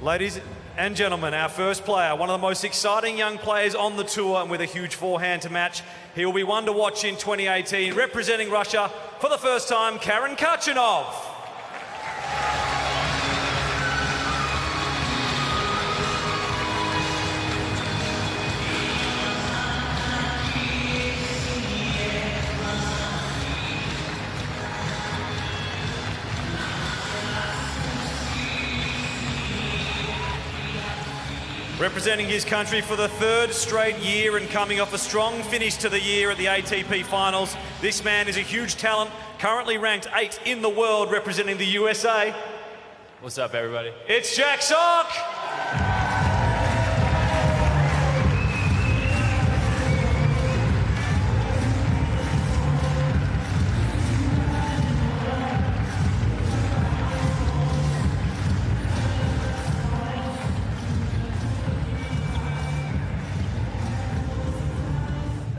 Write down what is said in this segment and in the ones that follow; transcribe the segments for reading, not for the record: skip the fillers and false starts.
Ladies and gentlemen, our first player, one of the most exciting young players on the tour and with a huge forehand to match. He will be one to watch in 2018, representing Russia for the first time, Khachanov. Representing his country for the third straight year and coming off a strong finish to the year at the ATP Finals, this man is a huge talent, currently ranked 8th in the world, representing the USA. What's up, everybody? It's Jack Sock!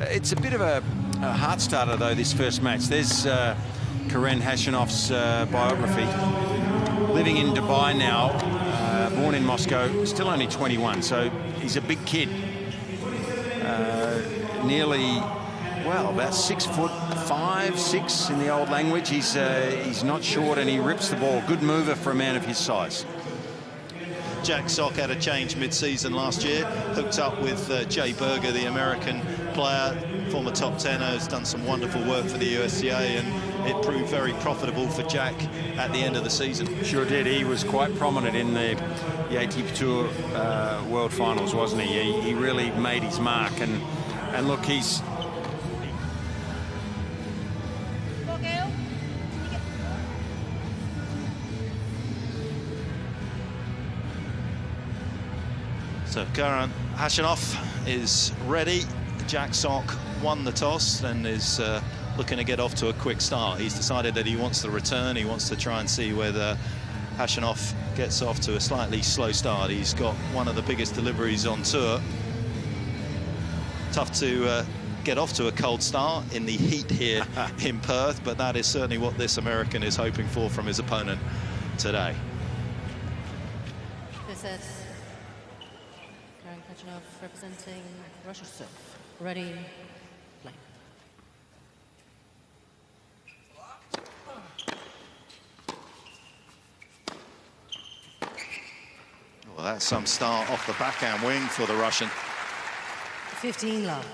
It's a bit of a heart starter, though, this first match. There's Khachanov's biography. Living in Dubai now, born in Moscow, still only 21, so he's a big kid. Nearly, well, about 6'5", 6 in the old language. He's not short and he rips the ball. Good mover for a man of his size. Jack Sock had a change mid-season last year, hooked up with Jay Berger, the American player, former top 10, has done some wonderful work for the USTA, and it proved very profitable for Jack at the end of the season. Sure did. He was quite prominent in the ATP Tour World Finals, wasn't he? He really made his mark, and look, he's... So Khachanov is ready. Jack Sock won the toss and is looking to get off to a quick start. He's decided that he wants to return. He wants to try and see whether Khachanov gets off to a slightly slow start. He's got one of the biggest deliveries on tour. Tough to get off to a cold start in the heat here in Perth, but that is certainly what this American is hoping for from his opponent today. This is Khachanov representing Russia. Ready, play. Well, that's some start off the backhand wing for the Russian. 15 love.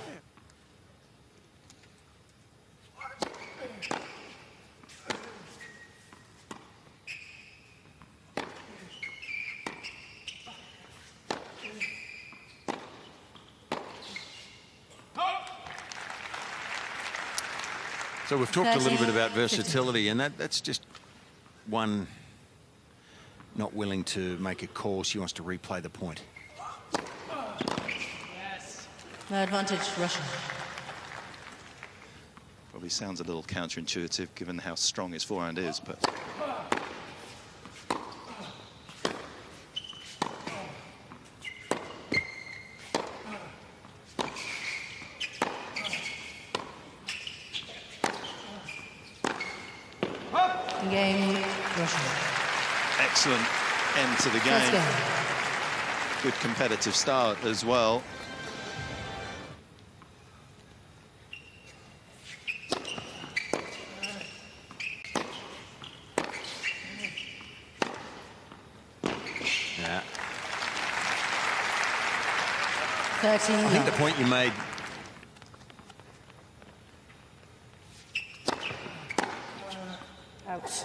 So we've talked a little bit about versatility, and that's just one not willing to make a call. She wants to replay the point. Yes. No advantage, Russia. Probably sounds a little counterintuitive given how strong his forehand is, but... Game, Russia. Excellent end to the game. Good competitive start as well. Yeah. 13. I think the point you made. Ouch.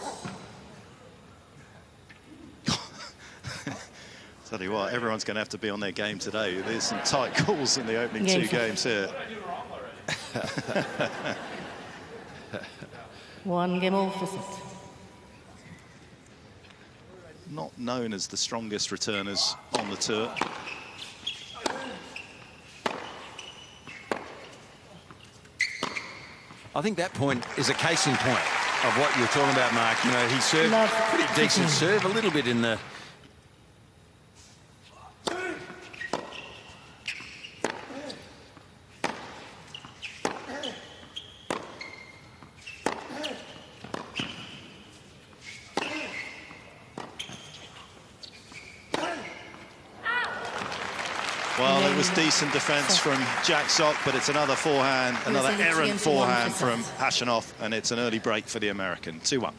Tell you what, everyone's going to have to be on their game today. There's some tight calls in the opening two games here. One game all for set. Not known as the strongest returners on the tour. I think that point is a case in point of what you're talking about, Mark. You know, he served pretty decent serve, a little bit in the... Well, it was decent defence from Jack Sock, but it's another forehand, another errant forehand from Khachanov, and it's an early break for the American. 2-1.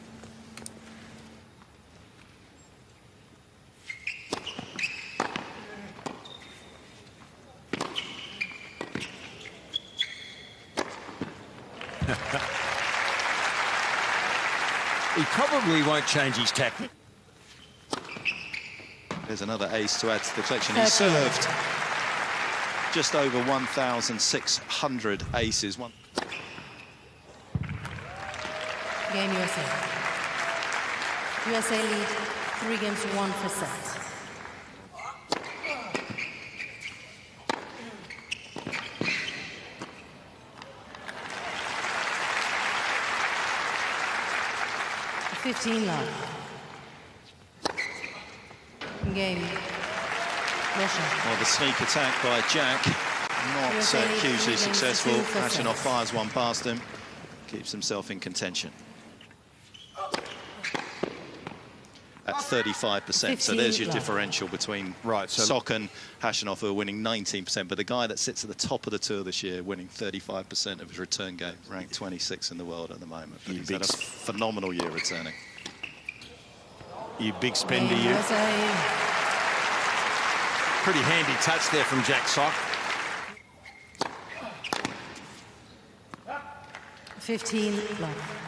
He probably won't change his tactic. There's another ace to add to the collection. He served just over 1,600 aces. Game USA. USA lead 3 games to 1 for set. Love. Game. Russia. Well, the sneak attack by Jack, not hugely successful. Khachanov fires one past him, keeps himself in contention. At 35%, so there's your differential between Sock and Khachanov, who are winning 19%, but the guy that sits at the top of the tour this year, winning 35% of his return game, ranked 26 in the world at the moment. But he's had a phenomenal year returning. You big spender, you. Pretty handy touch there from Jack Sock. 15 love.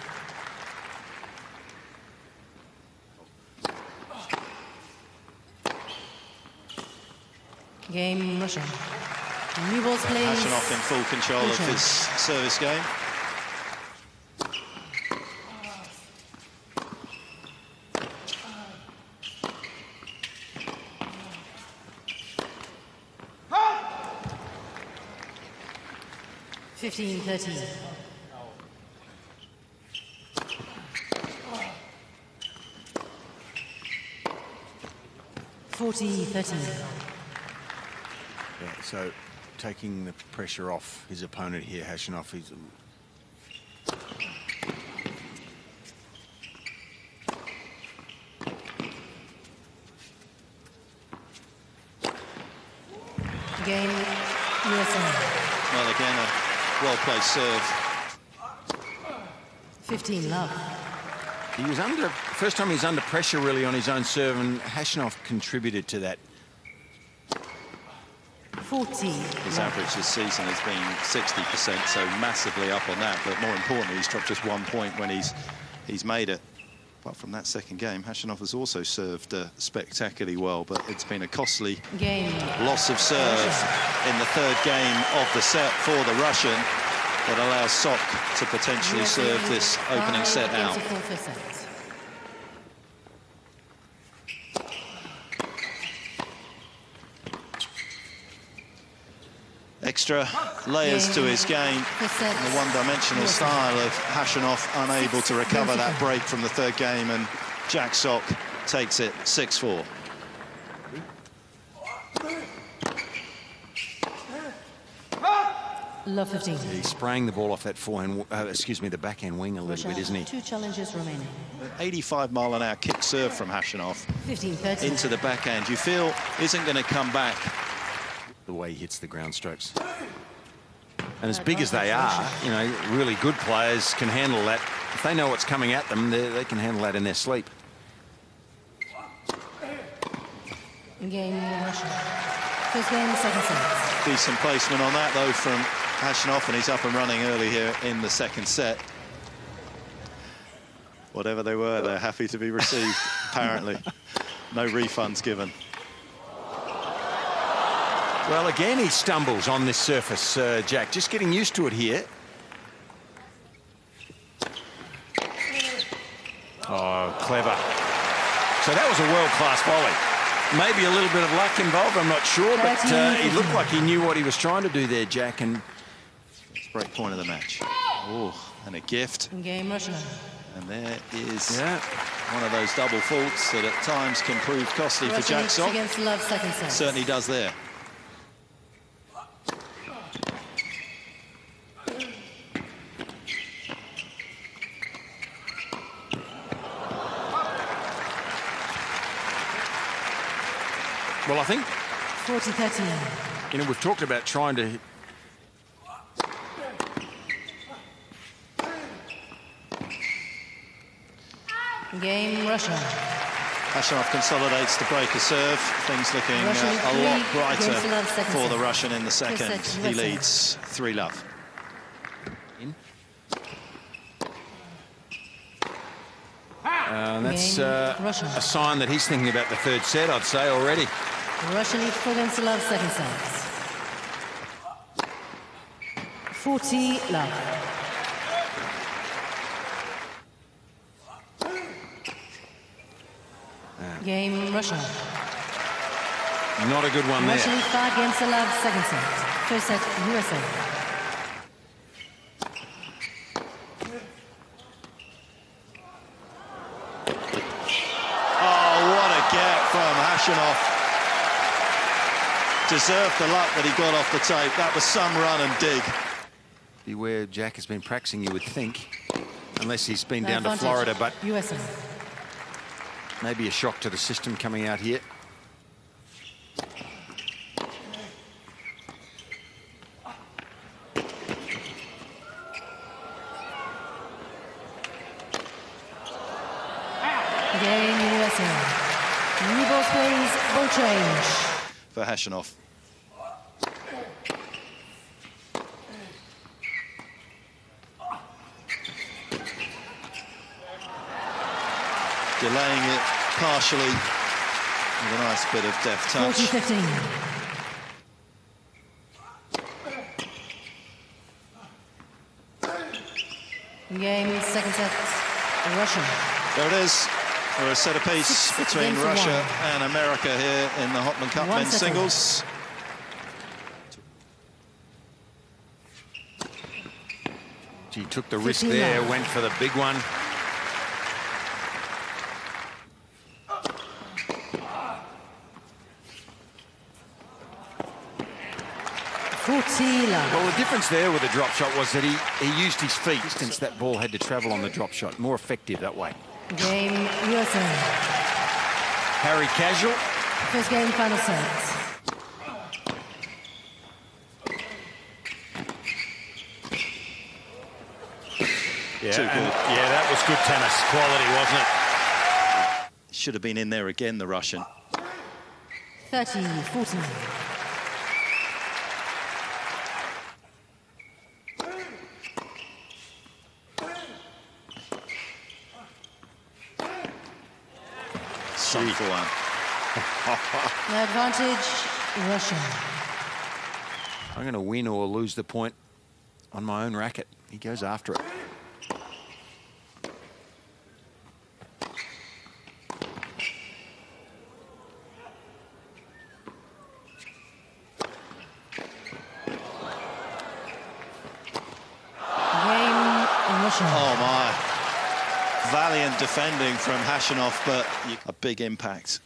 Game Russia. New balls plays. Khachanov in full control of his service game. $15-13. $40-13. Yeah, so taking the pressure off his opponent here, Khachanov. He's game USA. Well, again, a well-placed serve. 15 love. He was first time he was under pressure really on his own serve, and Khachanov contributed to that. 40. His average this season has been 60%, so massively up on that. But more importantly, he's dropped just 1 point when he's made it. Apart from that second game, Khachanov has also served spectacularly well, but it's been a costly loss of serve in the third game of the set for the Russian that allows Sock to potentially serve this opening set out. Extra layers to his game. The one-dimensional style of Khachanov, unable to recover that break from the third game, and Jack Sock takes it 6-4. Love 15. He's spraying the ball off that forehand, the backhand wing a little bit, isn't he? 2 challenges remaining. 85-mile-an-hour kick serve from Khachanov 15-13. into the backhand. You feel isn't going to come back. The way he hits the ground strokes. And as big as they are, you know, really good players can handle that. If they know what's coming at them, they can handle that in their sleep. Game Russia. First game, second set. Decent placement on that, though, from Khachanov, and he's up and running early here in the second set. Whatever they were, they're happy to be received, apparently. No refunds given. Well, again, he stumbles on this surface, Jack. Just getting used to it here. Oh, clever. So that was a world-class volley. Maybe a little bit of luck involved, I'm not sure, but he looked like he knew what he was trying to do there, Jack. And break point of the match. Oh, and a gift. Game Russia. And there is one of those double faults that at times can prove costly for Jack Sock. Against Love, second set. Certainly does there. well, I think 40-13. You know, we've talked about trying to... Game, Russia. Khachanov consolidates the break of serve. Things looking a lot brighter for the Russian in the second. He leads 3-love. That's a sign that he's thinking about the third set, I'd say, already. Russia leads 4-love, second set. 40-love. Game, Russia. Not a good one there. Russia leads 5-love, second set. First set, USA. From Khachanov. Deserved the luck that he got off the tape. That was some run and dig. Beware, Jack has been practicing, you would think, unless he's been down to Florida, but USA. Maybe a shock to the system coming out here. Game, USA. New balls, please. Ball change. For Khachanov. Delaying it partially with a nice bit of deft touch. 40-15. Game, second set. Russia. There it is. We're a set apiece between Russia and America here in the Hopman Cup men's singles. He took the risk there, went for the big one. Well, the difference there with the drop shot was that he used his feet since that ball had to travel on the drop shot. More effective that way. Game, USA. Harry casual. First game, final set. Yeah, that was good tennis quality, wasn't it? Should have been in there again, the Russian. 30-14. For one. The advantage, Russia. I'm going to win or lose the point on my own racket. He goes after it. Game, Russia. Oh my. Valiant defending from Khachanov, but a big impact.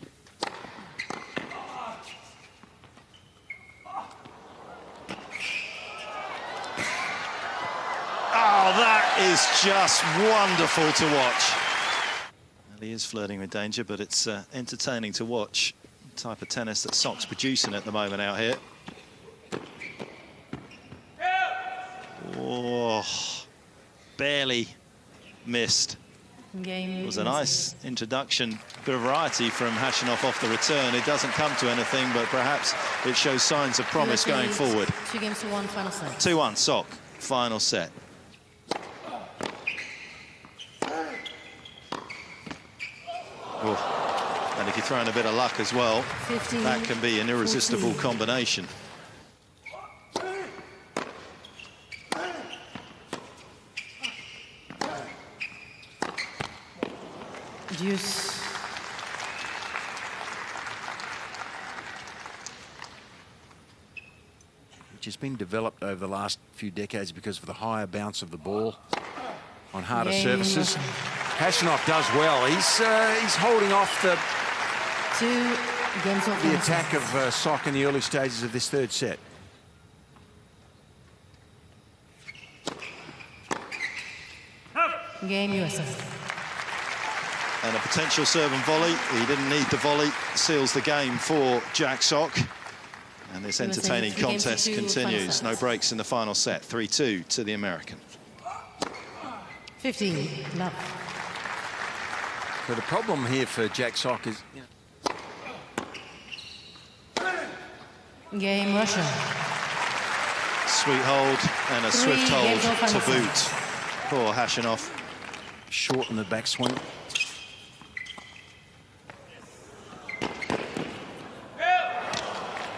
Oh, that is just wonderful to watch. Well, he is flirting with danger, but it's entertaining to watch. The type of tennis that Sock's producing at the moment out here. Oh, barely missed. Game, it was a nice introduction, bit of variety from Khachanov off the return. It doesn't come to anything, but perhaps it shows signs of promise going forward. 2-1, final set. 2-1, Sock, final set. Oh, and if you throw in a bit of luck as well, 15, that can be an irresistible 14. combination. Deuce. Which has been developed over the last few decades because of the higher bounce of the ball on harder surfaces. Khachanov does well. He's holding off the attack of Sock in the early stages of this third set. Game, USA. And a potential serve and volley. He didn't need the volley. Seals the game for Jack Sock. And this entertaining contest continues. No breaks in the final set. 3-2 to the American. 15 love. So the problem here for Jack Sock is, Game Russia. Sweet hold and a swift hold to boot for Khachanov. short in the backswing. –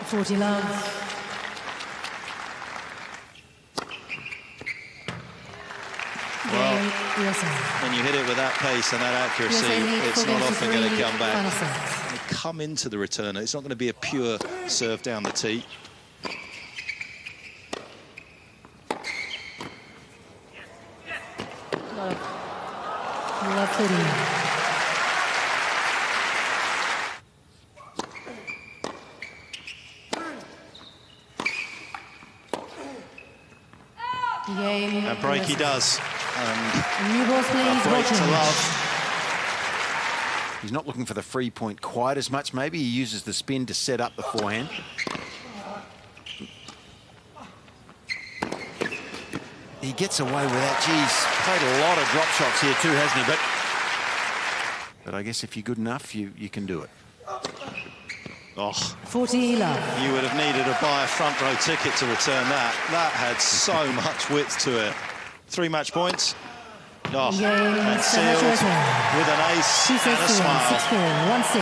40 love. Well, when you hit it with that pace and that accuracy, it's not often going to come back. They come into the returner. It's not going to be a pure serve down the tee. Love hitting. And break he does. And new balls plays, break to love. He's not looking for the free point quite as much. Maybe he uses the spin to set up the forehand. He gets away with that. Geez, played a lot of drop shots here too, hasn't he? But I guess if you're good enough, you can do it. Oh, 40 love. You would have needed to buy a front row ticket to return that. That had so much width to it. 3 match points. Oh, and sealed with an ace and a smile. 6-4, 1-6,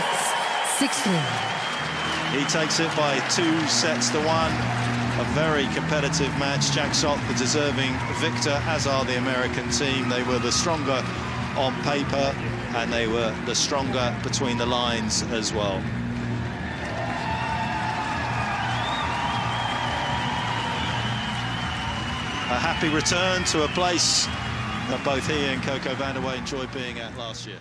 6-3. He takes it by 2 sets to 1. A very competitive match. Jack Sock, the deserving victor, as are the American team. They were the stronger on paper, and they were the stronger between the lines as well. A happy return to a place that both he and Coco Vandeweghe enjoyed being at last year.